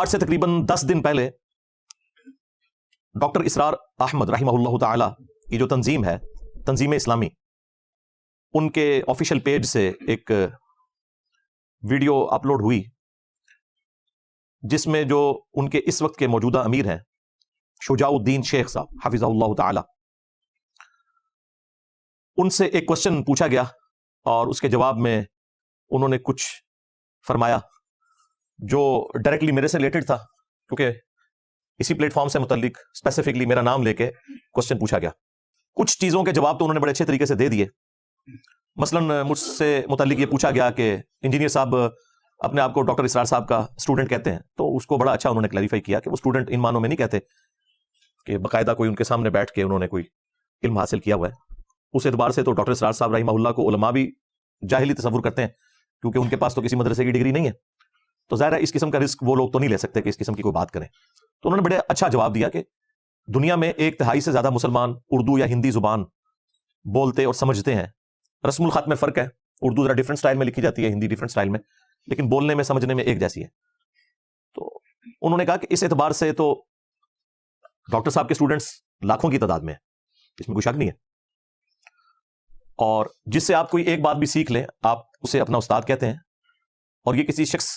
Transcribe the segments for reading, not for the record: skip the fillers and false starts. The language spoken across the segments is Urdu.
آج سے تقریباً 10 دن پہلے ڈاکٹر اسرار احمد رحمہ اللہ تعالی کی جو تنظیم ہے، تنظیم اسلامی، ان کے آفیشیل پیج سے ایک ویڈیو اپلوڈ ہوئی جس میں جو ان کے اس وقت کے موجودہ امیر ہیں شجاع الدین شیخ صاحب حفظہ اللہ تعالی، ان سے ایک کوشچن پوچھا گیا اور اس کے جواب میں انہوں نے کچھ فرمایا جو ڈائریکٹلی میرے سے ریلیٹڈ تھا، کیونکہ اسی پلیٹ فارم سے متعلق اسپیسیفکلی میرا نام لے کے کوشچن پوچھا گیا۔ کچھ چیزوں کے جواب تو انہوں نے بڑے اچھے طریقے سے دے دیے۔ مثلا مجھ سے متعلق یہ پوچھا گیا کہ انجینئر صاحب اپنے آپ کو ڈاکٹر اسرار صاحب کا اسٹوڈنٹ کہتے ہیں، تو اس کو بڑا اچھا انہوں نے کلیریفائی کیا کہ وہ اسٹوڈنٹ ان معنوں میں نہیں کہتے کہ باقاعدہ کوئی ان کے سامنے بیٹھ کے انہوں نے کوئی علم حاصل کیا ہوا ہے۔ اس اعتبار سے تو ڈاکٹر اسرار صاحب رحمہ اللہ کو علماء بھی جاہلی تصور کرتے ہیں، کیونکہ ان کے پاس تو کسی مدرسے کی ڈگری نہیں ہے، تو ظاہر ہے اس قسم کا رسک وہ لوگ تو نہیں لے سکتے کہ اس قسم کی کوئی بات کریں۔ تو انہوں نے بڑے اچھا جواب دیا کہ دنیا میں 1/3 سے زیادہ مسلمان اردو یا ہندی زبان بولتے اور سمجھتے ہیں۔ رسم الخط میں فرق ہے، اردو ذرا ڈفرنٹ سٹائل میں لکھی جاتی ہے، ہندی ڈفرنٹ سٹائل میں، لیکن بولنے میں سمجھنے میں ایک جیسی ہے۔ تو انہوں نے کہا کہ اس اعتبار سے تو ڈاکٹر صاحب کے اسٹوڈنٹس لاکھوں کی تعداد میں ہیں، اس میں کوئی شک نہیں ہے، اور جس سے آپ کوئی ایک بات بھی سیکھ لیں آپ اسے اپنا استاد کہتے ہیں، اور یہ کسی شخص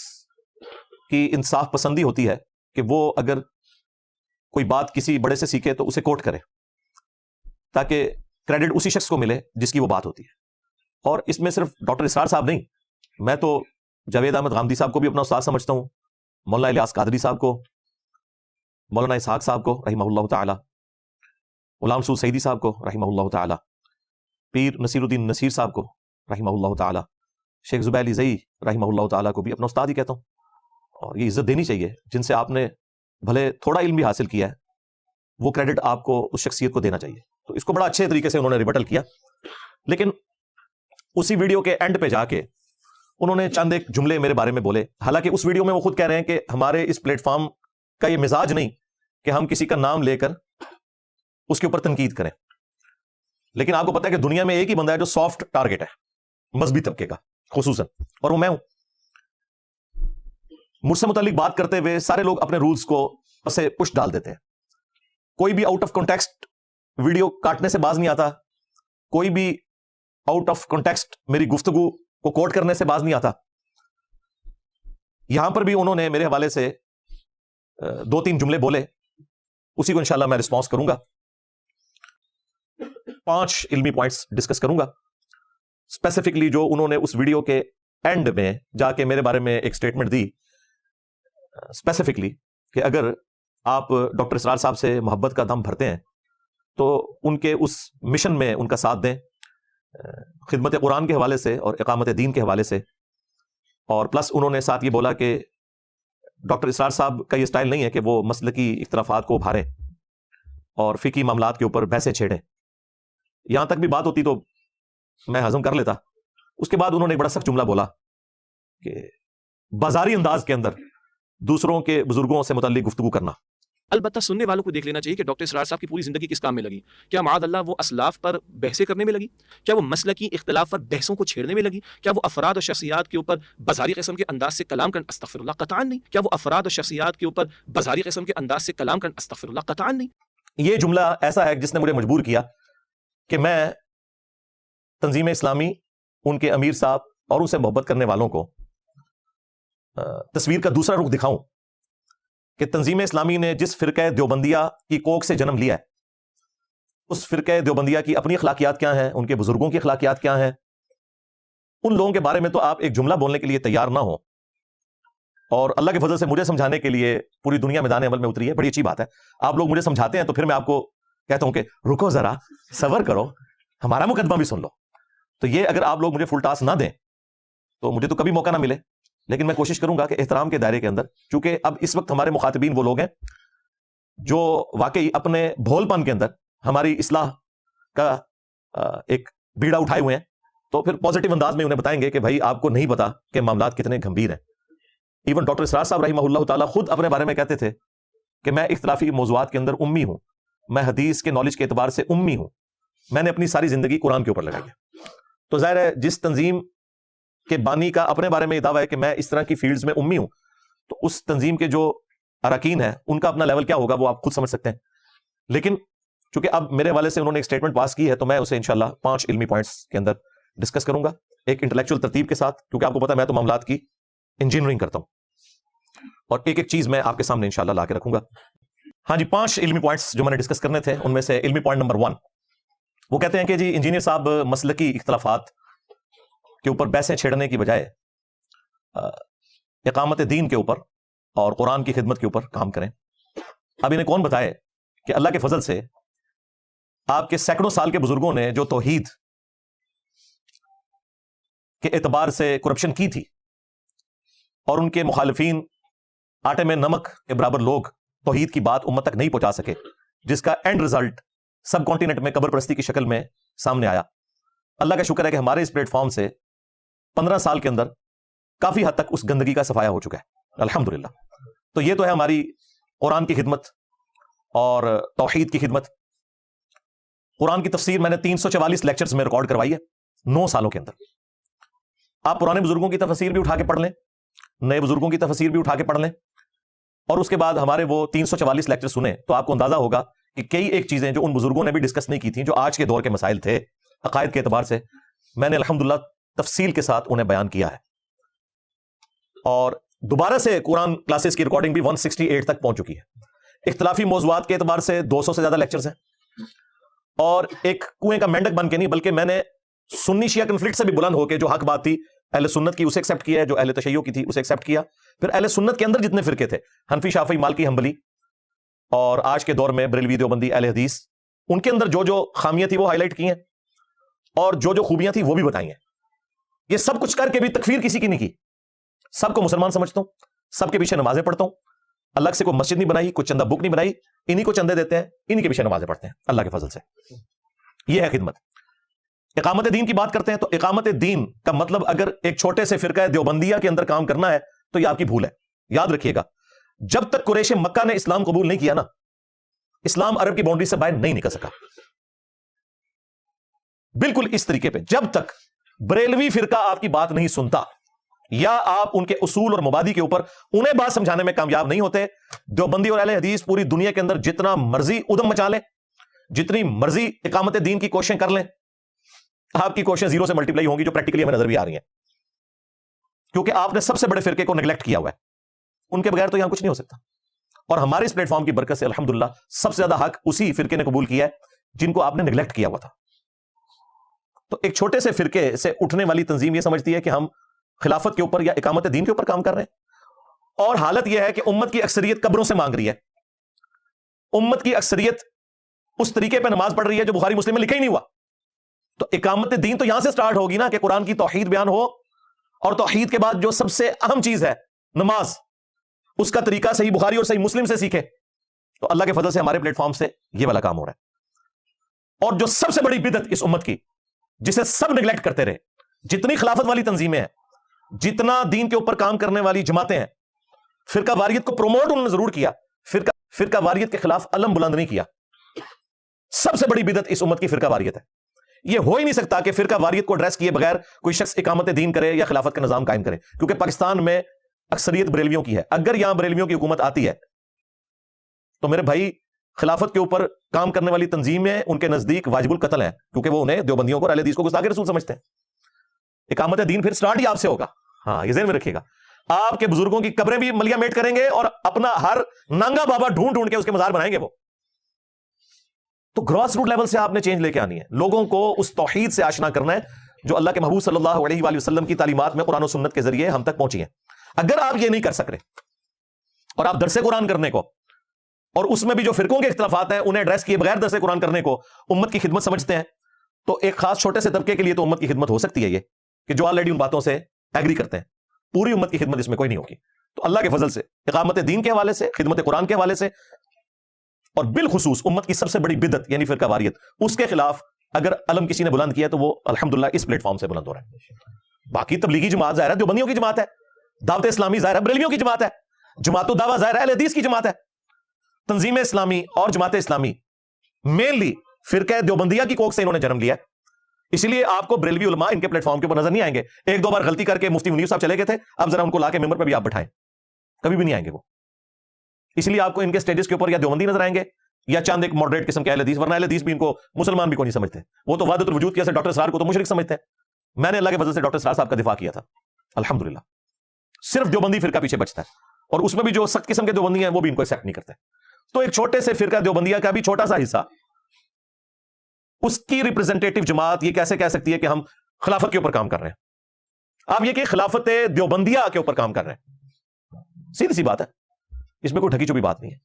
کی انصاف پسندی ہوتی ہے کہ وہ اگر کوئی بات کسی بڑے سے سیکھے تو اسے کوٹ کرے تاکہ کریڈٹ اسی شخص کو ملے جس کی وہ بات ہوتی ہے۔ اور اس میں صرف ڈاکٹر اسرار صاحب نہیں، میں تو جاوید احمد غامدی صاحب کو بھی اپنا استاد سمجھتا ہوں، مولانا الیاس قادری صاحب کو، مولانا اسحاق صاحب کو رحمہ اللہ تعالی، غلام رسول سعیدی صاحب کو رحمہ اللہ تعالی، پیر نصیر الدین نصیر صاحب کو رحمہ اللہ تعالی، شیخ زبیر علی زئی رحمہ اللہ تعالی کو بھی اپنا استاد ہی کہتا ہوں۔ اور یہ عزت دینی چاہیے جن سے آپ نے بھلے تھوڑا علم بھی حاصل کیا ہے، وہ کریڈٹ آپ کو اس شخصیت کو دینا چاہیے۔ تو اس کو بڑا اچھے طریقے سے انہوں نے ریبٹل کیا، لیکن اسی ویڈیو کے اینڈ پہ جا کے انہوں نے چند ایک جملے میرے بارے میں بولے، حالانکہ اس ویڈیو میں وہ خود کہہ رہے ہیں کہ ہمارے اس پلیٹ فارم کا یہ مزاج نہیں کہ ہم کسی کا نام لے کر اس کے اوپر تنقید کریں، لیکن آپ کو پتا ہے کہ دنیا میں ایک ہی بندہ ہے جو سافٹ ٹارگٹ ہے مذہبی طبقے کا خصوصاً، اور وہ میں ہوں۔ مجھ سے متعلق بات کرتے ہوئے سارے لوگ اپنے رولز کو اسے پش ڈال دیتے ہیں، کوئی بھی آؤٹ آف کانٹیکسٹ ویڈیو کاٹنے سے باز نہیں آتا، کوئی بھی آؤٹ آف کانٹیکسٹ میری گفتگو کو کوٹ کرنے سے باز نہیں آتا۔ یہاں پر بھی انہوں نے میرے حوالے سے 2-3 جملے بولے، اسی کو انشاءاللہ میں رسپانس کروں گا، 5 علمی پوائنٹس ڈسکس کروں گا اسپیسیفکلی جو انہوں نے اس ویڈیو کے اینڈ میں جا کے میرے بارے میں ایک سٹیٹمنٹ دی اسپیسیفکلی کہ اگر آپ ڈاکٹر اسرار صاحب سے محبت کا دم بھرتے ہیں تو ان کے اس مشن میں ان کا ساتھ دیں، خدمت قرآن کے حوالے سے اور اقامت دین کے حوالے سے، اور پلس انہوں نے ساتھ یہ بولا کہ ڈاکٹر اسرار صاحب کا یہ سٹائل نہیں ہے کہ وہ مسلکی اختلافات کو ابھاریں اور فقہی معاملات کے اوپر بحثیں چھیڑیں۔ یہاں تک بھی بات ہوتی تو میں ہضم کر لیتا۔ اس کے بعد انہوں نے ایک بڑا سخت جملہ بولا کہ بازاری انداز کے اندر دوسروں کے بزرگوں سے متعلق گفتگو کرنا۔ البتہ سننے والوں کو دیکھ لینا چاہیے کہ ڈاکٹر اسرار صاحب کی پوری زندگی کس کام میں لگی۔ کیا معاذ اللہ وہ اسلاف پر بحثیں کرنے میں لگی؟ کیا وہ مسلکی اختلاف پر بحثوں کو چھیڑنے میں لگی؟ کیا وہ افراد اور شخصیات کے اوپر بازاری قسم کے انداز سے کلام کرنا؟ استغفر اللہ، قطعاً نہیں۔ کیا وہ افراد اور شخصیات کے اوپر بازاری قسم کے انداز سے کلام کرنا؟ استغفر اللہ، قطعاً نہیں۔ یہ جملہ ایسا ہے جس نے مجھے مجبور کیا کہ میں تنظیم اسلامی، ان کے امیر صاحب اور ان سے محبت کرنے والوں کو تصویر کا دوسرا رخ دکھاؤں کہ تنظیم اسلامی نے جس فرقہ دیوبندیہ کی کوکھ سے جنم لیا ہے، اس فرقہ دیوبندیہ کی اپنی اخلاقیات کیا ہیں، ان کے بزرگوں کی اخلاقیات کیا ہیں، ان لوگوں کے بارے میں تو آپ ایک جملہ بولنے کے لیے تیار نہ ہو، اور اللہ کے فضل سے مجھے سمجھانے کے لیے پوری دنیا میدان عمل میں اتری ہے۔ بڑی اچھی بات ہے، آپ لوگ مجھے سمجھاتے ہیں تو پھر میں آپ کو کہتا ہوں کہ رکو ذرا، صبر کرو، ہمارا مقدمہ بھی سن لو۔ تو یہ اگر آپ لوگ مجھے فل ٹاس نہ دیں تو مجھے تو کبھی موقع نہ ملے، لیکن میں کوشش کروں گا کہ احترام کے دائرے کے اندر، چونکہ اب اس وقت ہمارے مخاطبین وہ لوگ ہیں جو واقعی اپنے بھول پن کے اندر ہماری اصلاح کا ایک بیڑا اٹھائے ہوئے ہیں، تو پھر پازیٹیو انداز میں انہیں بتائیں گے کہ بھائی آپ کو نہیں پتا کہ معاملات کتنے گمبھیر ہیں۔ ایون ڈاکٹر اسرار صاحب رحمہ اللہ تعالیٰ خود اپنے بارے میں کہتے تھے کہ میں اختلافی موضوعات کے اندر امی ہوں، میں حدیث کے نالج کے اعتبار سے امی ہوں، میں نے اپنی ساری زندگی قرآن کے اوپر لگائی ہے۔ تو ظاہر ہے جس تنظیم کے بانی کا اپنے بارے میں یہ دعویٰ ہے کہ میں اس طرح کی فیلڈز میں امی ہوں، تو اس تنظیم کے جو اراکین ہیں ان کا اپنا لیول کیا ہوگا وہ آپ خود سمجھ سکتے ہیں. لیکن چونکہ اب میرے والے سے انہوں نے ایک اسٹیٹمنٹ پاس کی ہے تو میں اسے انشاءاللہ 5 علمی پوائنٹس کے اندر ڈسکس کروں گا ایک انٹلیکچوئل ترتیب کے ساتھ, کیونکہ آپ کو پتا ہے میں تو معاملات کی انجینئرنگ کرتا ہوں اور ایک ایک چیز میں آپ کے سامنے انشاءاللہ لا کے رکھوں گا. ہاں جی, 5 علمی پوائنٹس جو میں نے ڈسکس کرنے تھے ان میں سے علمی پوائنٹ نمبر 1 وہ کہتے ہیں کہ جی انجینئر صاحب مسلکی اختلافات کے اوپر بحثیں چھیڑنے کی بجائے اقامت دین کے اوپر اور قرآن کی خدمت کے اوپر کام کریں. اب انہیں کون بتائے کہ اللہ کے فضل سے آپ کے سینکڑوں سال کے بزرگوں نے جو توحید کے اعتبار سے کرپشن کی تھی اور ان کے مخالفین آٹے میں نمک کے برابر لوگ توحید کی بات امت تک نہیں پہنچا سکے, جس کا اینڈ رزلٹ سب کانٹیننٹ میں قبر پرستی کی شکل میں سامنے آیا. اللہ کا شکر ہے کہ ہمارے اس پلیٹ فارم سے 15 سال کے اندر کافی حد تک اس گندگی کا صفایا ہو چکا ہے الحمدللہ. تو یہ تو ہے ہماری قرآن کی خدمت اور توحید کی خدمت. قرآن کی تفسیر میں نے 344 لیکچرز میں ریکارڈ کروائی ہے 9 سالوں کے اندر. آپ پرانے بزرگوں کی تفسیر بھی اٹھا کے پڑھ لیں, نئے بزرگوں کی تفسیر بھی اٹھا کے پڑھ لیں اور اس کے بعد ہمارے وہ 344 لیکچر سنیں تو آپ کو اندازہ ہوگا کہ کئی ایک چیزیں جو ان بزرگوں نے بھی ڈسکس نہیں کی تھیں, جو آج کے دور کے مسائل تھے عقائد کے اعتبار سے, میں نے الحمدللہ تفصیل کے ساتھ انہیں بیان کیا ہے. اور دوبارہ سے قرآن کلاسز کی ریکارڈنگ بھی 168 تک پہنچ چکی ہے. اختلافی موضوعات کے اعتبار سے 200 سے زیادہ لیکچرز ہیں اور ایک کنویں کا مینڈک بن کے نہیں بلکہ میں نے سنی شیعہ کنفلکٹ سے بھی بلند ہو کے جو حق بات تھی اہل سنت کی اسے ایکسیپٹ کیا ہے, جو اہل تشیع کی تھی اسے ایکسیپٹ کیا. پھر اہل سنت کے اندر جتنے فرقے تھے حنفی شافعی مالکی حنبلی اور آج کے دور میں بریلوی دیوبندی اہل حدیث, ان کے اندر جو جو خامیاں تھی وہ ہائی لائٹ کی ہیں اور جو جو خوبیاں تھی وہ بھی بتائی ہیں. یہ سب کچھ کر کے بھی تکفیر کسی کی نہیں کی. سب کو مسلمان سمجھتا ہوں, سب کے پیچھے نمازیں پڑھتا ہوں, الگ سے کوئی مسجد نہیں بنائی, کوئی چندہ بک نہیں بنائی, انہی کو چندے دیتے ہیں, انہی کے پیچھے نمازیں پڑھتے ہیں اللہ کے فضل سے. یہ ہے خدمت. اقامت دین کی بات کرتے ہیں تو اقامت دین کا مطلب اگر ایک چھوٹے سے فرقہ دیوبندیہ کے اندر کام کرنا ہے تو یہ آپ کی بھول ہے. یاد رکھیے گا جب تک قریش مکہ نے اسلام قبول نہیں کیا نا, اسلام عرب کی باؤنڈری سے باہر نہیں نکل سکا. بالکل اس طریقے پہ جب تک بریلوی فرقہ آپ کی بات نہیں سنتا یا آپ ان کے اصول اور مبادی کے اوپر انہیں بات سمجھانے میں کامیاب نہیں ہوتے, دیوبندی اور اہل حدیث پوری دنیا کے اندر جتنا مرضی ادم مچا لیں, جتنی مرضی اقامت دین کی کوششیں کر لیں, آپ کی کوششیں زیرو سے ملٹیپلائی ہوں گی, جو پریکٹیکلی ہمیں نظر بھی آ رہی ہیں, کیونکہ آپ نے سب سے بڑے فرقے کو نیگلیکٹ کیا ہوا ہے. ان کے بغیر تو یہاں کچھ نہیں ہو سکتا. اور ہمارے اس پلیٹ فارم کی برکت سے الحمدللہ سب سے زیادہ حق اسی فرقے نے قبول کیا ہے جن کو آپ نے نیگلیکٹ کیا ہوا تھا. تو ایک چھوٹے سے فرقے سے اٹھنے والی تنظیم یہ سمجھتی ہے کہ ہم خلافت کے اوپر یا اقامت دین کے اوپر کام کر رہے ہیں, اور حالت یہ ہے کہ امت کی اکثریت قبروں سے مانگ رہی ہے. امت کی اکثریت اس طریقے پہ نماز پڑھ رہی ہے جو بخاری مسلم میں لکھا ہی نہیں ہوا. تو اقامت دین تو یہاں سے سٹارٹ ہوگی نا کہ قرآن کی توحید بیان ہو, اور توحید کے بعد جو سب سے اہم چیز ہے نماز, اس کا طریقہ صحیح بخاری اور صحیح مسلم سے سیکھے. تو اللہ کے فضل سے ہمارے پلیٹ فارم سے یہ والا کام ہو رہا ہے. اور جو سب سے بڑی بدعت اس امت کی جسے سب نیگلیکٹ کرتے رہے, جتنی خلافت والی تنظیمیں ہیں, جتنا دین کے اوپر کام کرنے والی جماعتیں ہیں, فرقہ واریت کو پروموٹ انہوں نے ضرور کیا, فرقہ واریت کے خلاف علم بلند نہیں کیا. سب سے بڑی بدعت اس امت کی فرقہ واریت ہے. یہ ہو ہی نہیں سکتا کہ فرقہ واریت کو ایڈریس کیے بغیر کوئی شخص اقامت دین کرے یا خلافت کا نظام قائم کرے, کیونکہ پاکستان میں اکثریت بریلویوں کی ہے. اگر یہاں بریلویوں کی حکومت آتی ہے تو میرے بھائی خلافت کے اوپر کام کرنے والی تنظیمیں ان کے نزدیک واجب القتل ہیں, کیونکہ وہ انہیں دیوبندیوں کو اور اہل حدیث کو گستاخ رسول سمجھتے ہیں. اقامت دین پھر سٹارٹ ہی آپ سے ہوگا. ہاں یہ ذہن میں رکھیے گا. آپ کے بزرگوں کی قبریں بھی ملیا میٹ کریں گے اور اپنا ہر نانگا بابا ڈھونڈ ڈھونڈ کے اس کے مزار بنائیں گے وہ. تو گراس روٹ لیول سے آپ نے چینج لے کے آنی ہے. لوگوں کو اس توحید سے آشنا کرنا ہے جو اللہ کے محبوب صلی اللہ علیہ وآلہ وسلم کی تعلیمات میں قرآن و سنت کے ذریعے ہم تک پہنچی ہیں. اگر آپ یہ نہیں کر سک رہے اور آپ درس قرآن کرنے کو اور اس میں بھی جو فرقوں کے اختلافات ہیں انہیں ایڈریس کیے بغیر درس قرآن کرنے کو امت کی خدمت سمجھتے ہیں, تو ایک خاص چھوٹے سے طبقے کے لیے تو امت کی خدمت ہو سکتی ہے یہ کہ جو آلریڈی ان باتوں سے ایگری کرتے ہیں. پوری امت کی خدمت اس میں کوئی نہیں ہوگی. تو اللہ کے فضل سے اقامت دین کے حوالے سے, خدمت قرآن کے حوالے سے, اور بالخصوص امت کی سب سے بڑی بدعت یعنی فرقہ واریت, اس کے خلاف اگر علم کسی نے بلند کیا تو وہ الحمدللہ اس پلیٹ فارم سے بلند ہو رہا ہے. باقی تبلیغی جماعت ظاہر ہے دیوبندیوں کی جماعت ہے, دعوت اسلامی ظاہر ہے بریلویوں کی جماعت ہے, جماعت الدعوہ ظاہر ہے اہل حدیث کی جماعت ہے. تنظیم اسلامی اور جماعت اسلامی مینلی فرقہ دیوبندیہ کی کوکھ سے انہوں نے جنم لیا ہے. اسی لیے آپ کو بریلوی علماء ان کے پلیٹ فارم کے اوپر نظر نہیں آئیں گے. ایک دو بار غلطی کر کے مفتی منیر صاحب چلے گئے تھے, اب ذرا ان کو لا کے ممبر پہ بھی آپ بٹھائیں, کبھی بھی نہیں آئیں گے وہ. اس لیے آپ کو ان کے سٹیجز کے اوپر یا دیوبندی نظر آئیں گے یا چاند ایک ماڈریٹ قسم کے اہل حدیث، ورنہ اہل حدیث بھی ان کو مسلمان بھی کو نہیں سمجھتے، وہ تو وحدت الوجود کیا سے ڈاکٹر اسرار کو تو مشرک سمجھتے ہیں۔ میں نے اللہ کے فضل سے ڈاکٹر اسرار صاحب کا دفاع کیا تھا الحمدللہ، صرف دیوبندی فرقہ پیچھے بچتا ہے، اور اس میں بھی جو سخت قسم کے دیوبندی ہیں وہ بھی ان کو ایکسیپٹ نہیں کرتے۔ تو ایک چھوٹے سے فرقہ دیوبندیہ کا بھی چھوٹا سا حصہ، اس کی ریپرزینٹیٹو جماعت یہ کیسے کہہ سکتی ہے کہ ہم خلافت کے اوپر کام کر رہے ہیں؟ آپ یہ کہ خلافت دیوبندیہ کے اوپر کام کر رہے ہیں، سیدھی سی بات ہے، اس میں کوئی ڈھکی چوبی بات نہیں ہے،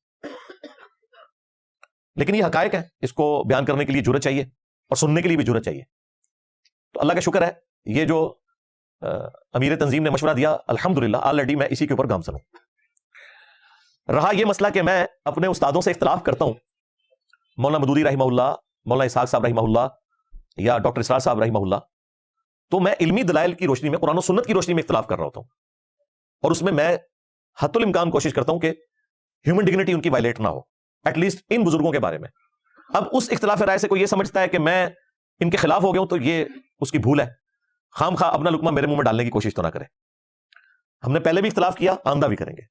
لیکن یہ حقائق ہے، اس کو بیان کرنے کے لیے جرأت چاہیے اور سننے کے لیے بھی جرأت چاہیے۔ تو اللہ کا شکر ہے یہ جو امیر تنظیم نے مشورہ دیا الحمدللہ آلریڈی میں اسی کے اوپر گامزن ہوں۔ رہا یہ مسئلہ کہ میں اپنے استادوں سے اختلاف کرتا ہوں، مولانا مدودی رحمہ اللہ، مولانا اسحاق صاحب رحمہ اللہ یا ڈاکٹر اسرار صاحب رحمہ اللہ، تو میں علمی دلائل کی روشنی میں، قرآن و سنت کی روشنی میں اختلاف کر رہا ہوتا ہوں، اور اس میں حتی الامکان کوشش کرتا ہوں کہ ہیومن ڈگنیٹی ان کی وائلیٹ نہ ہو، ایٹ لیسٹ ان بزرگوں کے بارے میں۔ اب اس اختلاف رائے سے کوئی یہ سمجھتا ہے کہ میں ان کے خلاف ہو گیا ہوں تو یہ اس کی بھول ہے، خام خواہ اپنا لقمہ میرے منہ میں ڈالنے کی کوشش تو نہ کرے۔ ہم نے پہلے بھی اختلاف کیا، آئندہ بھی کریں گے۔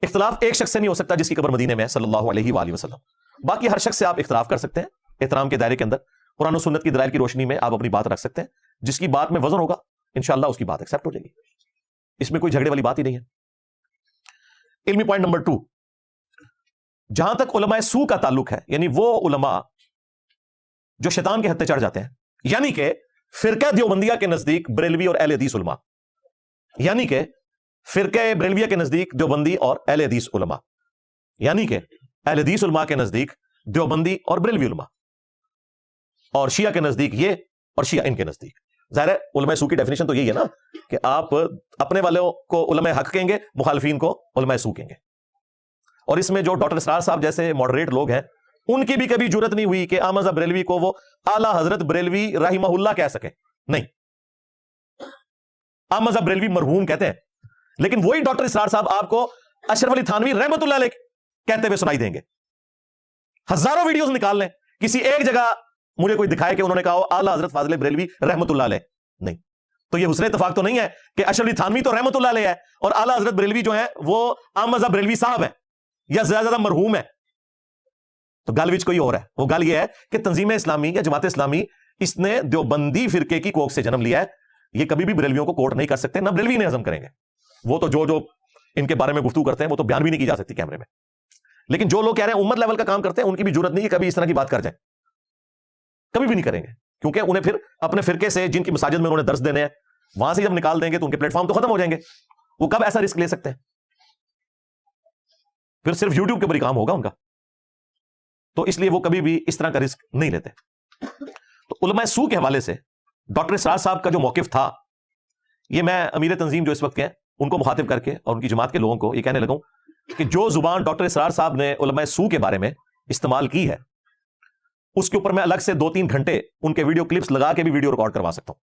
اختلاف ایک شخص سے نہیں ہو سکتا جس کی قبر مدینے میں ہے صلی اللہ علیہ وآلہ وسلم، باقی ہر شخص سے آپ اختلاف کر سکتے ہیں احترام کے دائرے کے اندر، قرآن و سنت کی دلائل کی روشنی میں آپ اپنی بات رکھ سکتے ہیں، جس کی بات میں وزن ہوگا انشاءاللہ اس کی بات ایکسیپٹ ہو جائے گی، اس میں کوئی جھگڑے والی بات ہی نہیں ہے۔ علمی پوائنٹ نمبر 2، جہاں تک علماء سو کا تعلق ہے، یعنی وہ علماء جو شیطان کے ہتھے چڑھ جاتے ہیں، یعنی کہ فرقہ دیوبندیہ کے نزدیک بریلوی اور اہل حدیث علماء، یعنی کہ فرقہ بریلویہ کے نزدیک دیوبندی اور اہل حدیث علماء، یعنی کہ اہل حدیث علماء کے نزدیک دیوبندی اور بریلوی علماء، اور شیعہ کے نزدیک یہ اور شیعہ ان کے نزدیک۔ ظاہر ہے علماء سو کی ڈیفینیشن تو یہی ہے نا کہ آپ اپنے والوں کو علماء حق کہیں گے، مخالفین کو علماء سو کہیں گے، اور اس میں جو ڈاکٹر اسرار صاحب جیسے ماڈریٹ لوگ ہیں ان کی بھی کبھی جرت نہیں ہوئی کہ احمد بریلوی کو وہ اعلیٰ حضرت بریلوی رحمہ اللہ کہہ سکے، نہیں، احمد بریلوی مرحوم کہتے ہیں، لیکن وہی ڈاکٹر اسرار صاحب آپ کو اشرف علی تھانوی رحمۃ اللہ علیہ کہتے ہوئے سنائی دیں گے۔ ہزاروں ویڈیوز نکال لیں، کسی ایک جگہ مجھے کوئی دکھائے کہ انہوں نے کہا اعلیٰ حضرت فاضل بریلوی رحمۃ اللہ علیہ، نہیں۔ تو یہ حسن اتفاق تو نہیں ہے کہ اشرف علی تھانوی تو رحمۃ اللہ علیہ ہے اور اعلیٰ حضرت بریلوی جو ہیں وہ احمد بریلوی صاحب ہیں یا زیادہ مرحوم ہے۔ تو گل وچ کوئی اور ہے، وہ گل یہ ہے کہ تنظیم اسلامی یا جماعت اسلامی اس نے دیوبندی فرقے کی کوکھ سے جنم لیا ہے، یہ کبھی بھی بریلویوں کو کوٹ نہیں کر سکتے، نہ بریلوی نے ہضم کریں گے، وہ تو جو ان کے بارے میں گفتگو کرتے ہیں وہ تو بیان بھی نہیں کی جا سکتی کیمرے میں، لیکن جو لوگ کہہ رہے ہیں امت لیول کا کام کرتے ہیں ان کی بھی جرت نہیں ہے کبھی اس طرح کی بات کر جائیں، کبھی بھی نہیں کریں گے، کیونکہ انہیں پھر اپنے فرقے سے جن کی مساجد میں انہوں نے درس دینے ہیں وہاں سے جب نکال دیں گے تو ان کے پلیٹ فارم تو ختم ہو جائیں گے، وہ کب ایسا رسک لے سکتے ہیں؟ پھر صرف یوٹیوب کے اوپر ہی کام ہوگا ان کا، تو اس لیے وہ کبھی بھی اس طرح کا رسک نہیں لیتے۔ تو علماء سو کے حوالے سے ڈاکٹر اسرار صاحب کا جو موقف تھا، یہ میں امیر تنظیم جو اس وقت کے ہیں ان کو مخاطب کر کے اور ان کی جماعت کے لوگوں کو یہ کہنے لگا ہوں کہ جو زبان ڈاکٹر اسرار صاحب نے علماء سو کے بارے میں استعمال کی ہے اس کے اوپر میں الگ سے 2-3 گھنٹے ان کے ویڈیو کلپس لگا کے بھی ویڈیو ریکارڈ کروا سکتا ہوں،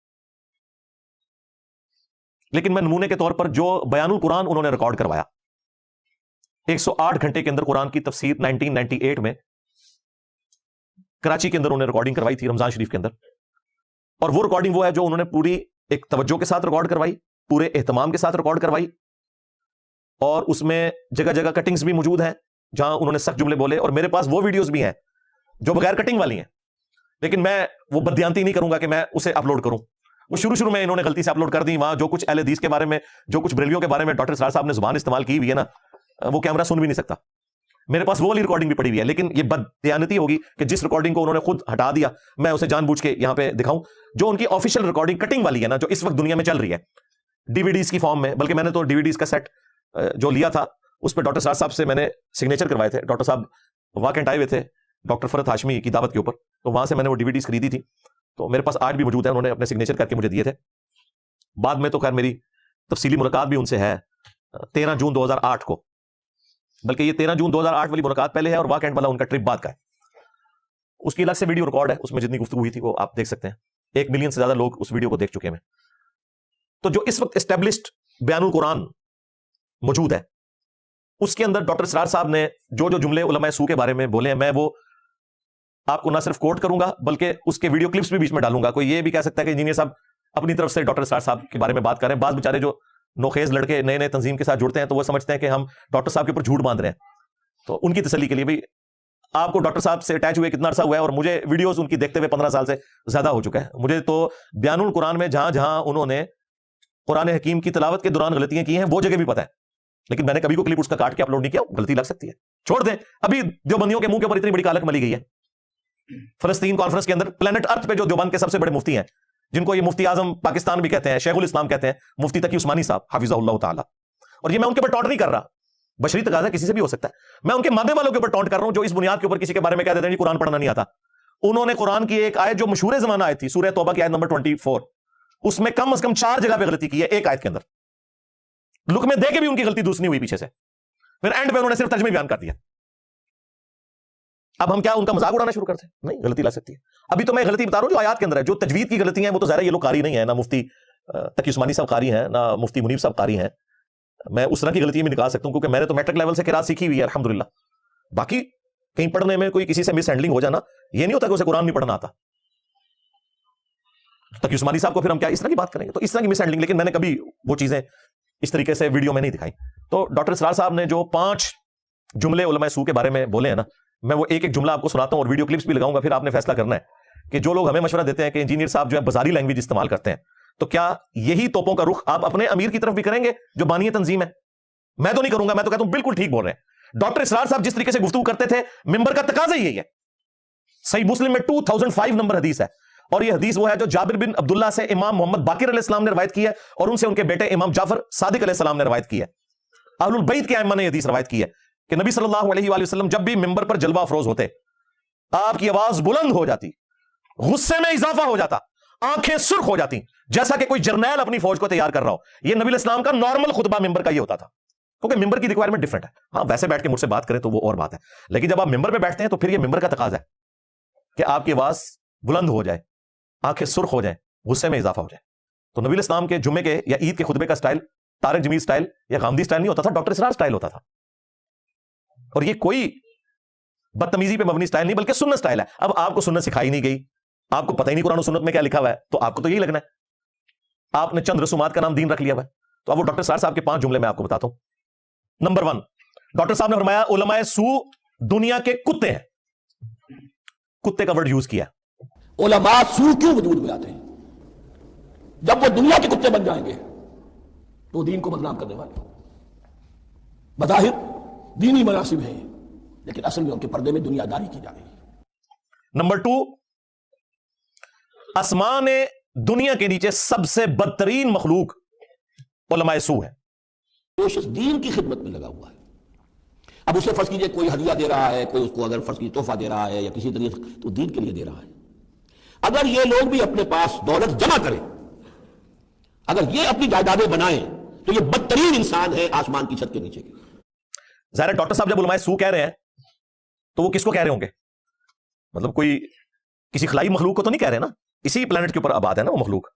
لیکن میں نمونے کے طور پر جو بیان القرآن انہوں نے ریکارڈ کروایا 108 گھنٹے کے اندر قرآن کی تفسیر 1998 میں کراچی کے اندر انہوں نے ریکارڈنگ کروائی تھی رمضان شریف کے اندر، اور وہ ریکارڈنگ وہ ہے جو انہوں نے پوری ایک توجہ کے ساتھ ریکارڈ کروائی، پورے اہتمام کے ساتھ ریکارڈ کروائی، اور اس میں جگہ جگہ کٹنگز بھی موجود ہیں جہاں انہوں نے سخت جملے بولے، اور میرے پاس وہ ویڈیوز بھی ہیں جو بغیر کٹنگ والی ہیں، لیکن میں وہ بددیانتی نہیں کروں گا کہ میں اسے اپلوڈ کروں، وہ شروع میں انہوں نے غلطی سے اپلوڈ کر دی، وہاں جو کچھ اہل حدیث کے بارے میں، جو کچھ بریلویوں کے بارے میں ڈاکٹر اسرار صاحب نے زبان استعمال کی ہوئی ہے نا، وہ کیمرہ سن بھی نہیں سکتا، میرے پاس وہ والی ریکارڈنگ بھی پڑی ہوئی ہے، لیکن یہ بددیانتی ہوگی کہ جس ریکارڈنگ کو انہوں نے خود ہٹا دیا میں اسے جان بوجھ کے یہاں پہ دکھاؤں، جو ان کی آفیشیل ریکارڈنگ کٹنگ والی ہے نا، جو اس وقت دنیا میں چل رہی ہے ڈی وی ڈیز کی فارم میں، بلکہ میں نے تو ڈی وی ڈیز کا سیٹ جو لیا تھا اس پہ ڈاکٹر صاحب سے میں نے سگنیچر کروائے تھے، ڈاکٹر صاحب واکنٹ آئے ہوئے تھے ڈاکٹر فرحت ہاشمی کی دعوت کے اوپر، تو وہاں سے میں نے وہ ڈی وی ڈیز خریدی تھی، تو میرے پاس آج بھی موجود ہے، انہوں نے اپنے سگنیچر کر کے مجھے دیے تھے، بعد میں تو خیر میری تفصیلی ملاقات بھی ان سے ہے 13 جون 2008 کو، بلکہ یہ 13 جون 2008 والی ملاقات پہلے ہے اور واکنٹ والا ان کا ٹرپ بعد کا ہے، اس کی الگ سے ویڈیو ریکارڈ ہے، اس میں جتنی گفتگو ہوئی تھی وہ آپ دیکھ سکتے ہیں، 1 ملین سے زیادہ لوگ اس ویڈیو کو دیکھ چکے ہیں۔ تو جو اس وقت اسٹیبلشڈ بیان القرآن موجود ہے اس کے اندر ڈاکٹر اسرار صاحب نے جو جملے علماء سو کے بارے میں بولے ہیں، میں وہ آپ کو نہ صرف کوٹ کروں گا بلکہ اس کے ویڈیو کلپس بھی بیچ میں ڈالوں گا۔ کوئی یہ بھی کہہ سکتا ہے کہ انجینئر صاحب اپنی طرف سے ڈاکٹر اسرار صاحب کے بارے میں بات کر رہے ہیں، بعض بیچارے جو نوخیز لڑکے نئے تنظیم کے ساتھ جڑتے ہیں تو وہ سمجھتے ہیں کہ ہم ڈاکٹر صاحب کے اوپر جھوٹ باندھ رہے ہیں، تو ان کی تسلی کے لیے بھی آپ کو ڈاکٹر صاحب سے اٹیچ ہوئے کتنا عرصہ ہوا ہے، اور مجھے ویڈیوز ان کی دیکھتے ہوئے 15 سال سے زیادہ ہو چکا ہے. مجھے تو بیان القرآن میں جہاں جہاں انہوں نے قرآن حکیم کی تلاوت کے دوران غلطیاں کی ہیں وہ جگہ بھی پتہ ہے، لیکن میں نے کبھی کو کلپ اس کا کاٹ کے اپلوڈ نہیں کیا. غلطی لگ سکتی ہے، چھوڑ دیں. ابھی دیوبندیوں کے منہ کے اوپر اتنی بڑی کالک ملی گئی ہے. فلسطین کانفرنس کے اندر پلانٹ ارتھ پہ جو دیوبند کے سب سے بڑے مفتی ہیں، جن کو یہ مفتی اعظم پاکستان بھی کہتے ہیں، شیخ الاسلام کہتے ہیں، مفتی تقی عثمانی صاحب حفظہ اللہ تعالی. اور یہ میں ان کے اوپر ٹونٹ نہیں کر رہا، بشری تقاضا کسی سے بھی ہو سکتا ہے. میں ان کے ماننے والوں کے اوپر ٹونٹ کر رہا ہوں جو اس بنیاد کے اوپر کسی کے بارے میں کہہ دیتے ہیں قرآن پڑھنا نہیں آتا. انہوں نے قرآن کی ایک آیت جو مشہور زمانہ آیت تھی، سورہ توبہ کی آیت نمبر 24، اس میں کم از کم 4 جگہ پہ غلطی کی ہے ایک آیت کے اندر. لک میں دے کے بھی ان کی غلطی دوسری ہوئی پیچھے سے، پھر اینڈ پہ انہوں نے صرف ترجمہ بیان کر دیا. اب ہم کیا ان کا مذاق اڑانا شروع کرتے ہیں؟ نہیں، غلطی لا سکتی ہے. ابھی تو میں غلطی بتا رہا ہوں جو آیات کے اندر ہے. جو تجوید کی غلطی ہیں وہ تو ظاہر ہے یہ لوگ قاری نہیں ہے، نہ مفتی تقی عثمانی صاحب قاری ہیں، نہ مفتی منیب صاحب قاری ہیں. میں اس طرح کی غلطی بھی نکال سکتا ہوں کیونکہ میں نے تو میٹرک لیول سے قرات سیکھی ہوئی ہے الحمدللہ. باقی کہیں پڑھنے میں کوئی کسی سے مس ہینڈلنگ ہو جانا، یہ نہیں ہوتا کہ اسے قرآن نہیں پڑھنا آتا. تقی عثمانی صاحب کو پھر ہم کیا اس طرح کی بات کریں گے؟ تو اس طرح کی مس ہینڈلنگ، لیکن میں نے کبھی وہ چیزیں اس طریقے سے ویڈیو میں نہیں دکھائی. تو ڈاکٹر اسرار صاحب نے جو 5 جملے علماء سو کے بارے میں بولے ہیں نا، میں وہ ایک ایک جملہ آپ کو سناتا ہوں اور ویڈیو کلپس بھی لگاؤں گا. پھر آپ نے فیصلہ کرنا ہے کہ جو لوگ ہمیں مشورہ دیتے ہیں کہ انجینئر صاحب جو ہے بازاری لینگویج استعمال کرتے ہیں، تو کیا یہی توپوں کا رخ آپ اپنے امیر کی طرف بھی کریں گے جو بانی تنظیم ہے؟ میں تو نہیں کروں گا. میں تو کہتا ہوں بالکل ٹھیک بول رہے ہیں. ڈاکٹر اسرار صاحب جس طریقے سے گفتگو کرتے تھے، ممبر کا تقاضا یہی ہے. صحیح مسلم میں 2005 نمبر حدیث ہے، اور یہ حدیث وہ ہے جو جابر بن عبداللہ سے امام محمد باقر علیہ السلام نے روایت کی ہے، اور ان سے ان کے بیٹے امام جعفر صادق علیہ السلام نے روایت کی ہے. اہل البیت کے ائمہ نے یہ حدیث روایت کی ہے کہ نبی صلی اللہ علیہ وآلہ وسلم جب بھی ممبر پر جلوہ افروز ہوتے، آپ کی آواز بلند ہو جاتی، غصے میں اضافہ ہو جاتا، آنکھیں سرخ ہو جاتی، جیسا کہ کوئی جرنیل اپنی فوج کو تیار کر رہا ہو. یہ نبی علیہ السلام کا نارمل خطبہ ممبر کا یہ ہوتا تھا، کیونکہ ممبر کی ریکوائرمنٹ ڈفرنٹ ہے. ہاں ویسے بیٹھ کے مجھ سے بات کریں تو وہ اور بات ہے، لیکن جب آپ ممبر پہ بیٹھتے ہیں تو پھر یہ ممبر کا تقاضا ہے کہ آپ کی آواز بلند ہو جائے، آنکھیں سرخ ہو جائیں، غصے میں اضافہ ہو جائے. تو نبی علیہ السلام کے جمعے کے یا عید کے خطبے کا سٹائل طارق جمیل سٹائل یا غامدی سٹائل نہیں ہوتا تھا، ڈاکٹر اسرار سٹائل ہوتا تھا. اور یہ کوئی بدتمیزی پہ مبنی سٹائل نہیں بلکہ سنت سٹائل ہے. اب آپ کو سنت سکھائی نہیں گئی، آپ کو پتہ ہی نہیں قرآن و سنت میں کیا لکھا ہوا ہے، تو آپ کو تو یہی لگنا ہے. آپ نے چند رسومات کا نام دین رکھ لیا ہوا ہے. تو اب وہ ڈاکٹر اسرار صاحب کے 5 جملے میں آپ کو بتاتا ہوں. نمبر 1، ڈاکٹر صاحب نے فرمایا علماء سو دنیا کے کتے ہیں. کتے کا ورڈ یوز کیا. علماء سو کیوں وجود میں آتے ہیں؟ جب وہ دنیا کے کتے بن جائیں گے تو دین کو بدنام کرنے والے. بظاہر دینی مناسب ہیں لیکن اصل میں ان کے پردے میں دنیا داری کی جا رہی ہے. نمبر 2، آسمان دنیا کے نیچے سب سے بدترین مخلوق علماء سو ہے. وہ شخص دین کی خدمت میں لگا ہوا ہے. اب اسے فرض کیجئے کوئی ہدیہ دے رہا ہے، کوئی اس کو اگر فرض کیجئے تحفہ دے رہا ہے یا کسی طریقے تو دین کے لیے دے رہا ہے. اگر یہ لوگ بھی اپنے پاس دولت جمع کریں، اگر یہ اپنی جائیدادیں بنائیں، تو یہ بدترین انسان ہے آسمان کی چھت کے نیچے کے. ظاہر ڈاکٹر صاحب جب علماء سو کہہ رہے ہیں تو وہ کس کو کہہ رہے ہوں گے؟ مطلب کوئی کسی خلائی مخلوق کو تو نہیں کہہ رہے نا، اسی پلانٹ کے اوپر آباد ہے نا وہ مخلوق.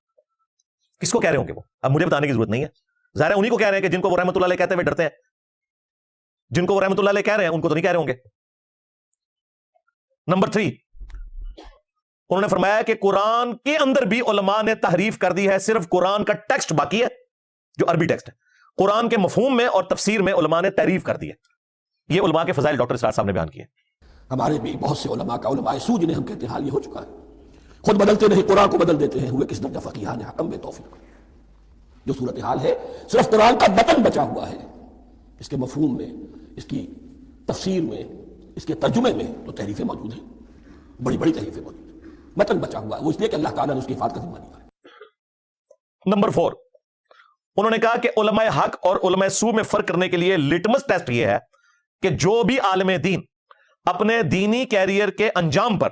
کس کو کہہ رہے ہوں گے وہ؟ اب مجھے بتانے کی ضرورت نہیں ہے. ظاہر ہے انہی کو کہہ رہے ہیں کہ جن کو وہ رحمۃ اللہ علیہ کہتے ہوئے ڈرتے ہیں. جن کو وہ رحمۃ اللہ علیہ کہہ رہے ہیں ان کو تو نہیں کہہ رہے ہوں گے. نمبر 3، انہوں نے فرمایا کہ قرآن کے اندر بھی علماء نے تحریف کر دی ہے، صرف قرآن کا ٹیکسٹ باقی ہے جو عربی ٹیکسٹ ہے. قرآن کے مفہوم میں اور تفسیر میں علماء نے تحریف کر دی ہے. یہ علماء کے فضائل ڈاکٹر اسرار صاحب نے بیان کیے. ہمارے بھی بہت سے علماء کا علماء سو جنہیں ہم کہتے ہیں حال یہ ہو چکا ہے. خود بدلتے نہیں، قرآن کو بدل دیتے ہیں. ہوئے کس درجہ فقیہان حکم بے توفیق. جو صورتحال ہے صرف قرآن کا متن بچا ہوا ہے، اس کے مفہوم میں، اس کی تفسیر میں، اس کے ترجمے میں تو تحریفیں موجود ہیں، بڑی بڑی تحریفیں موجود ہیں. متن بچا ہوا ہے وہ اس لیے کہ اللہ تعالیٰ نے اس کی حفاظت کا ذمہ لیا ہے. نمبر 4، انہوں نے کہا کہ علماء حق اور علماء سو میں فرق کرنے کے لیے لٹمس ٹیسٹ یہ ہے کہ جو بھی عالم دین اپنے دینی کیریئر کے انجام پر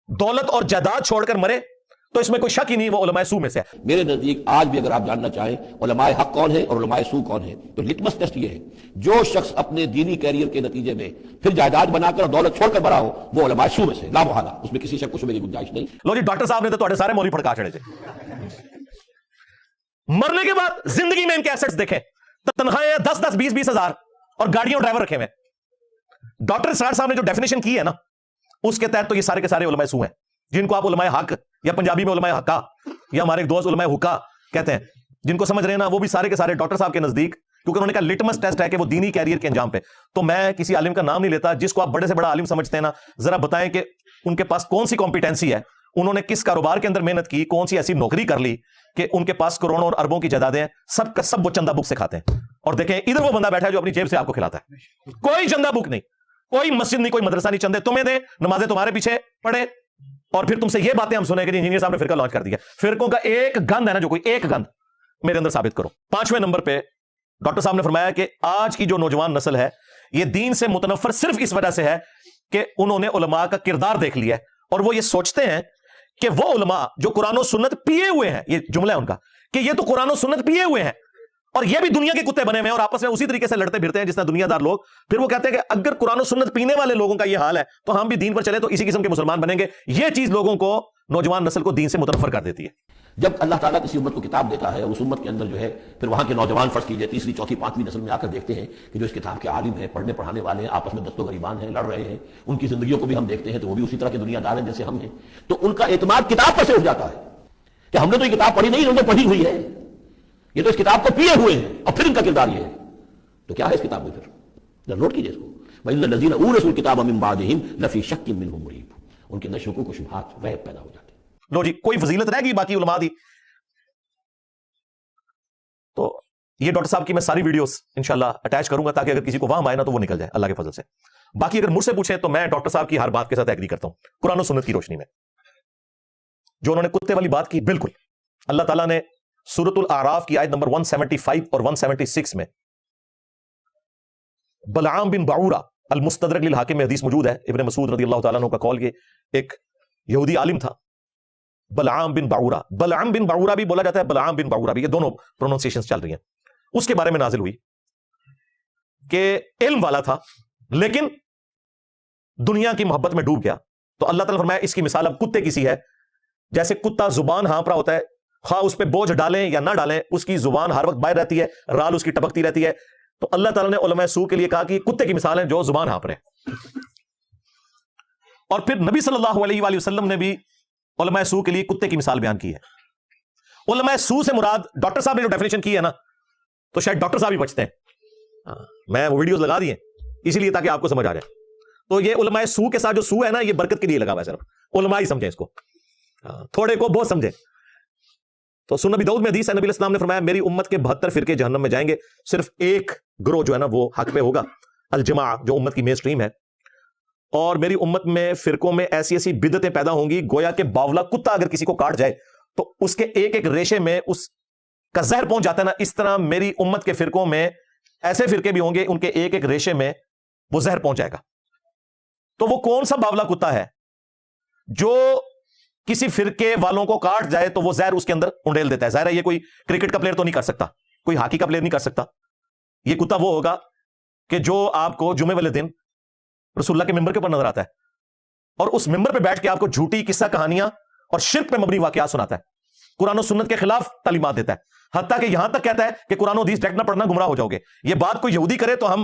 دولت اور جائیداد چھوڑ کر مرے تو اس میں کوئی شک ہی نہیں وہ علماء سو میں سے ہے. میرے نزدیک آج بھی اگر آپ جاننا چاہیں علماء حق کون ہے اور علماء سو کون ہے تو لٹمس ٹیسٹ یہ ہے، جو شخص اپنے دینی کیریئر کے نتیجے میں پھر جائیداد بنا کر دولت چھوڑ کر بڑا ہو وہ علماء سو میں سے لا محالہ، اس میں کسی شک و شبے کی گنجائش نہیں. لو جی ڈاکٹر صاحب نے تو سارے مولی پھڑکا چڑھے تھے. مرنے کے بعد زندگی میں ان کے ایسٹس دیکھیں، تنخواہیں 10-10 20-20 ہزار اور گاڑیوں ڈرائیور رکھے ہوئے. ڈاکٹر اسرار صاحب نے جو ڈیفینیشن کی ہے نا اس کے تحت تو یہ سارے کے سارے علماء سو ہیں، جن کو آپ علماء حق یا پنجابی میں علماء حقا یا ہمارے ایک دوست علماء حقا کہتے ہیں، جن کو سمجھ رہے ہیں نا وہ بھی سارے کے سارے ڈاکٹر صاحب کے نزدیک کیونکہ انہوں نے کہا لٹمس ٹیسٹ ہے کہ وہ دینی کیریئر کے انجام پہ. تو میں کسی عالم کا نام نہیں لیتا, جس کو آپ بڑے سے بڑا عالم سمجھتے ہیں نا, ذرا بتائیں کہ ان کے پاس کون سی کمپیٹنسی ہے, انہوں نے کس کاروبار کے اندر محنت کی, کون سی ایسی نوکری کر لی کہ ان کے پاس کروڑوں اور اربوں کی جائیدادیں ہیں. سب کا سب وہ چندہ بک سے کھاتے ہیں. اور دیکھیں ادھر وہ بندہ بیٹھا ہے جو اپنی جیب سے آپ کو کھلاتا ہے. کوئی چندہ بک نہیں, کوئی مسجد نہیں, کوئی مدرسہ نہیں. چندے تمہیں دیں, نمازیں تمہارے پیچھے پڑھے, اور پھر تم سے یہ باتیں ہم سنیں کہ انجینئر صاحب نے فرقہ لانچ کر دیا. فرقوں کا ایک گند ہے نا, جو کوئی ایک گند میرے اندر ثابت کرو. 5ویں نمبر پہ ڈاکٹر صاحب نے فرمایا کہ آج کی جو نوجوان نسل ہے یہ دین سے متنفر صرف اس وجہ سے ہے کہ انہوں نے علماء کا کردار دیکھ لیا ہے, اور وہ یہ سوچتے ہیں کہ وہ علماء جو قرآن و سنت پیے ہوئے ہیں, یہ جملہ ہے ان کا, کہ یہ تو قرآن و سنت پیے ہوئے ہیں اور یہ بھی دنیا کے کتے بنے ہوئے ہیں اور آپس میں اسی طریقے سے لڑتے پھرتے ہیں جس طرح دنیا دار لوگ. پھر وہ کہتے ہیں کہ اگر قرآن و سنت پینے والے لوگوں کا یہ حال ہے تو ہم بھی دین پر چلے تو اسی قسم کے مسلمان بنیں گے. یہ چیز لوگوں کو, نوجوان نسل کو دین سے متنفر کر دیتی ہے. جب اللہ تعالیٰ کسی امت کو کتاب دیتا ہے اور اس امت کے اندر جو ہے پھر وہاں کے نوجوان فرض کیجئے 3ری 4تھی 5ویں نسل میں آ کر دیکھتے ہیں کہ جو اس کتاب کے عالم ہیں, پڑھنے پڑھانے والے ہیں, آپس میں دست و گریبان ہیں, لڑ رہے ہیں, ان کی زندگیوں کو بھی ہم دیکھتے ہیں تو وہ بھی اسی طرح کے دنیا دار ہیں جیسے ہم ہیں, تو ان کا اعتماد کتاب پر سے اٹھ جاتا ہے کہ ہم نے تو یہ کتاب پڑھی نہیں, انہوں نے پڑھی ہوئی ہے, یہ تو اس کتاب کو پیے ہوئے ہیں, اور پھر ان کا کردار یہ ہے. تو کیا ہے اس کتاب میں, پھر نوٹ کیجئے اس کو, وَإِنَّ الَّذِينَ أُورِثُوا الْكِتَابَ مِن بَعْدِهِمْ لَفِي شَكٍّ مِّنْهُ مُرِيبٍ. ان کے اندر شکوک و شبہات وہ پیدا ہو جاتے ہیں. لو جی, کوئی فضیلت رہ گئی باقی علماء دی؟ تو یہ ڈاکٹر صاحب کی میں ساری ویڈیوز انشاءاللہ اٹیچ کروں گا تاکہ اگر کسی کو وہاں آئے نا تو وہ نکل جائے اللہ کے فضل سے. باقی اگر مجھ سے پوچھیں تو میں ڈاکٹر صاحب کی ہر بات کے ساتھ ایگری کرتا ہوں قرآن و سنت کی روشنی میں. جو انہوں نے کتے والی بات کی, بالکل اللہ تعالیٰ نے سورۃ الاعراف کی آیت نمبر 175 اور 176 میں بلعام بن بعورہ المستدرک للحاکم میں حدیث موجود ہے, ابن مسعود رضی اللہ تعالیٰ عنہ کا قول, یہ ایک یہودی عالم تھا بلعام بن بعورہ. بلعام بن بعورہ بھی بولا جاتا ہے, بلعام بن بعورہ بھی, یہ دونوں پروننسیشنز چل رہی ہیں. اس کے بارے میں نازل ہوئی کہ علم والا تھا لیکن دنیا کی محبت میں ڈوب گیا. تو اللہ تعالیٰ فرمایا اس کی مثال اب کتے کی سی ہے, جیسے کتا زبان ہانپ رہا ہوتا ہے, خواہ اس پہ بوجھ ڈالیں یا نہ ڈالیں اس کی زبان ہر وقت باہر رہتی ہے, رال اس کی ٹپکتی رہتی ہے. تو اللہ تعالیٰ نے علماء سوء کے لیے کہا کہ کتے کی مثال ہیں جو زبان ہانپ رہے. اور پھر نبی صلی اللہ علیہ وآلہ وسلم نے بھی علماء سوء کے لیے کتے کی مثال بیان کی ہے. علماء سوء سے مراد ڈاکٹر صاحب نے جو ڈیفینیشن کی ہے نا, تو شاید ڈاکٹر صاحب ہی بچتے ہیں. میں وہ ویڈیوز لگا دیے اسی لیے تاکہ آپ کو سمجھ آ جائے. تو یہ علماء سوء کے ساتھ جو سوء ہے نا, یہ برکت کے لیے لگا ہوا ہے, صرف علماء ہی سمجھیں اس کو, تھوڑے کو بہت سمجھیں. تو سنن ابی داؤد میں حدیث ہے, نبی السلام نے فرمایا میری امت کے 72 فرقے جہنم میں جائیں گے, صرف ایک گروہ جو ہے نا وہ حق پہ ہوگا, الجماع, جو امت کی مین سٹریم ہے. اور میری امت میں فرقوں میں ایسی ایسی بدعتیں پیدا ہوں گی گویا کہ باولا کتا اگر کسی کو کاٹ جائے تو اس کے ایک ایک ریشے میں اس کا زہر پہنچ جاتا ہے نا, اس طرح میری امت کے فرقوں میں ایسے فرقے بھی ہوں گے ان کے ایک ایک ریشے میں وہ زہر پہنچ جائے گا. تو وہ کون سا باولا کتا ہے جو کسی فرقے والوں کو کاٹ جائے تو وہ زہر اس کے اندر انڈیل دیتا ہے؟ ظاہر ہے یہ کوئی کرکٹ کا پلیئر تو نہیں کر سکتا, کوئی ہاکی کا پلیئر نہیں کر سکتا. یہ کتا وہ ہوگا کہ جو آپ کو جمعے والے دن رسول اللہ کے ممبر کے اوپر نظر آتا ہے اور اس ممبر پہ بیٹھ کے آپ کو جھوٹی قصہ کہانیاں اور شرک پہ مبنی واقعات سناتا ہے, قرآن و سنت کے خلاف تعلیمات دیتا ہے, حتیٰ کہ یہاں تک کہتا ہے کہ قرآن و حدیث ڈائریکٹ نہ پڑھنا گمراہ ہو جاؤ گے. یہ بات کوئی یہودی کرے تو ہم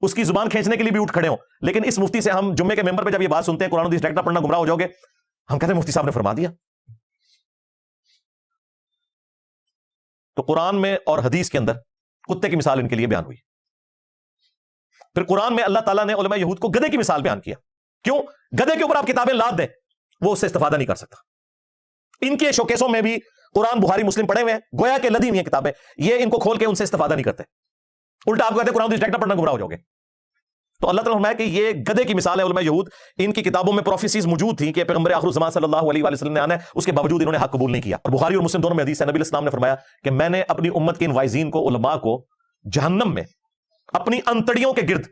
اس کی زبان کھینچنے کے لیے بھی اٹھ کھڑے ہوں, لیکن اس مفتی سے ہم جمعے کے ممبر پہ جب یہ بات سنتے ہیں قرآن و حدیث ڈائریکٹ نہ پڑھنا گمراہ ہو جاؤ گے, ہم کہتے ہیں مفتی صاحب نے فرما دیا. تو قرآن میں اور حدیث کے اندر کتے کی مثال ان کے لیے بیان ہوئی. پھر قرآن میں اللہ تعالیٰ نے علماء یہود کو گدھے کی مثال بیان کیا. کیوں؟ گدھے کے اوپر آپ کتابیں لاد دیں وہ اس سے استفادہ نہیں کر سکتا. ان کے شوکیسوں میں بھی قرآن بخاری مسلم پڑھے ہوئے ہیں, گویا کہ لدی ہوئی ہیں کتابیں, یہ ان کو کھول کے ان سے استفادہ نہیں کرتے, الٹا آپ کو کہتے ہیں قرآن ڈائریکٹ نہ پڑھنا گمراہ ہو جاؤ گے. تو اللہ تعالیٰ نے فرمایا کہ یہ گدھے کی مثال ہے. علماء یہود ان کی کتابوں میں پروفیسیز موجود تھیں کہ پیغمبر آخر الزمان صلی اللہ علیہ وسلم نے آنا ہے, اس کے باوجود انہوں نے حق قبول نہیں کیا. اور بخاری اور مسلم دونوں میں حدیث ہے, نبی الاسلام نے فرمایا کہ میں نے اپنی امت کے ان وائزین کو, علماء کو, جہنم میں اپنی انتڑیوں کے گرد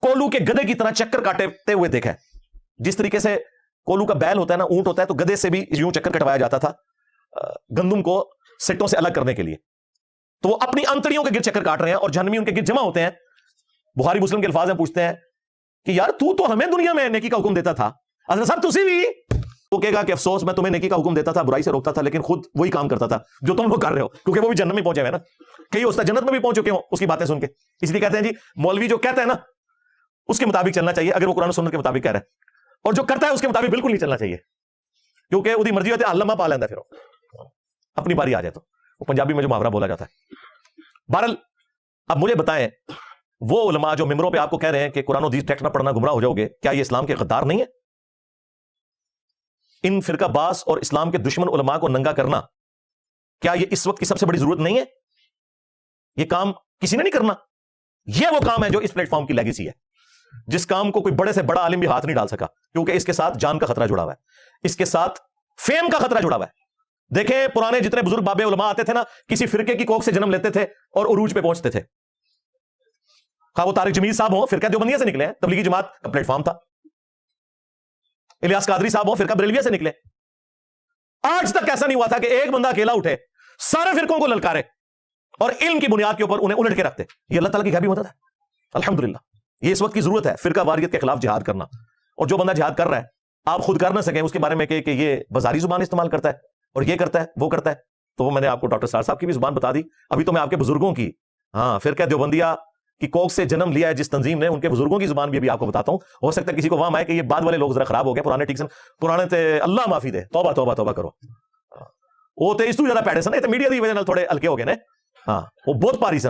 کولو کے گدھے کی طرح چکر کاٹتے ہوئے دیکھا ہے. جس طریقے سے کولو کا بیل ہوتا ہے نا, اونٹ ہوتا ہے, تو گدھے سے بھی یوں چکر کٹوایا جاتا تھا گندم کو سٹوں سے الگ کرنے کے لیے. تو وہ اپنی انتڑیوں کے گرد چکر کاٹ رہے ہیں اور جہنمی ان کے گرد جمع ہوتے ہیں. بخاری مسلم کے الفاظ میں پوچھتے ہیں کہ یار تو ہمیں دنیا میں نیکی کا حکم دیتا تھا, حضرت صاحب تسی بھی. وہ کہے گا کہ افسوس, میں تمہیں نیکی کا حکم دیتا تھا, برائی سے روکتا تھا, لیکن خود وہی کام کرتا تھا جو تم وہ کر رہے ہو, کیونکہ وہ بھی جنت میں پہنچے ہوئے نا. کئی استاد جنت میں بھی پہنچ چکے ہوں اس کی باتیں سن کے, اس لیے کہتے ہیں جی مولوی جو کہتا ہے نا اس کے مطابق چلنا چاہیے اگر وہ قرآن و سنت کے مطابق کہہ رہا ہے, اور جو کرتا ہے اس کے مطابق بالکل نہیں چلنا چاہیے, کیونکہ وہی مرضی ہوتی ہے علامہ پا لینا. پھر اپنی باری آ جائے تو وہ پنجابی میں جو محاورہ بولا جاتا ہے, بہرحال اب مجھے بتائیں وہ علماء جو ممبروں پہ آپ کو کہہ رہے ہیں کہ قرآن و حدیث ٹیکسٹ نہ پڑھنا گمراہ ہو جاؤ گے، کیا یہ اسلام کے غدار نہیں ہے؟ ان فرقہ باز اور اسلام کے دشمن علماء کو ننگا کرنا کیا یہ اس وقت کی سب سے بڑی ضرورت نہیں ہے؟ یہ کام کسی نے نہیں کرنا. یہ وہ کام ہے جو اس پلیٹ فارم کی لیگیسی ہے، جس کام کو کوئی بڑے سے بڑا عالم بھی ہاتھ نہیں ڈال سکا، کیونکہ اس کے ساتھ جان کا خطرہ جڑا ہوا ہے، اس کے ساتھ فیم کا خطرہ جڑا ہوا ہے. دیکھیں پرانے جتنے بزرگ بابے علماء آتے تھے نا، کسی فرقے کی کوکھ سے جنم لیتے تھے اور عروج پہ پہنچتے تھے. خواہ وہ طارق جمیل صاحب ہوں، فرقہ دیوبندیہ سے نکلے ہیں، تبلیغی جماعت کا پلیٹ فارم تھا. الیاس قادری صاحب ہوں، فرقہ بریلویہ سے نکلے. آج تک ایسا نہیں ہوا تھا کہ ایک بندہ اکیلا اٹھے سارے فرقوں کو للکارے اور علم کی بنیاد کے اوپر انہیں الٹ کے رکھتے. یہ اللہ تعالیٰ کی غیبی مدد ہے الحمدللہ. یہ اس وقت کی ضرورت ہے فرقہ واریت کے خلاف جہاد کرنا. اور جو بندہ جہاد کر رہا ہے آپ خود کر نہ سکیں، اس کے بارے میں کہ یہ بازاری زبان استعمال کرتا ہے اور یہ کرتا ہے وہ کرتا ہے، تو وہ میں نے آپ کو ڈاکٹر صاحب کی بھی زبان بتا دی. ابھی تو میں آپ کے بزرگوں کی، فرقہ دیوبندیہ کی کوکھ سے جنم لیا ہے جس تنظیم نے، ان کے بزرگوں کی زبان بھی ابھی آپ کو بتاتا ہوں. ہو سکتا ہے کسی کو وہاں آئے کہ یہ بعد والے لوگ ذرا خراب ہو گئے، پرانے ٹھیک سے پرانے تے اللہ معافی دے، توبہ توبہ توبہ کرو. وہ تے اس تو زیادہ پیڑے سن، تے میڈیا دی وجہ نال تھوڑے ہلکے ہو گئے نے. وہ بہت پاری سن.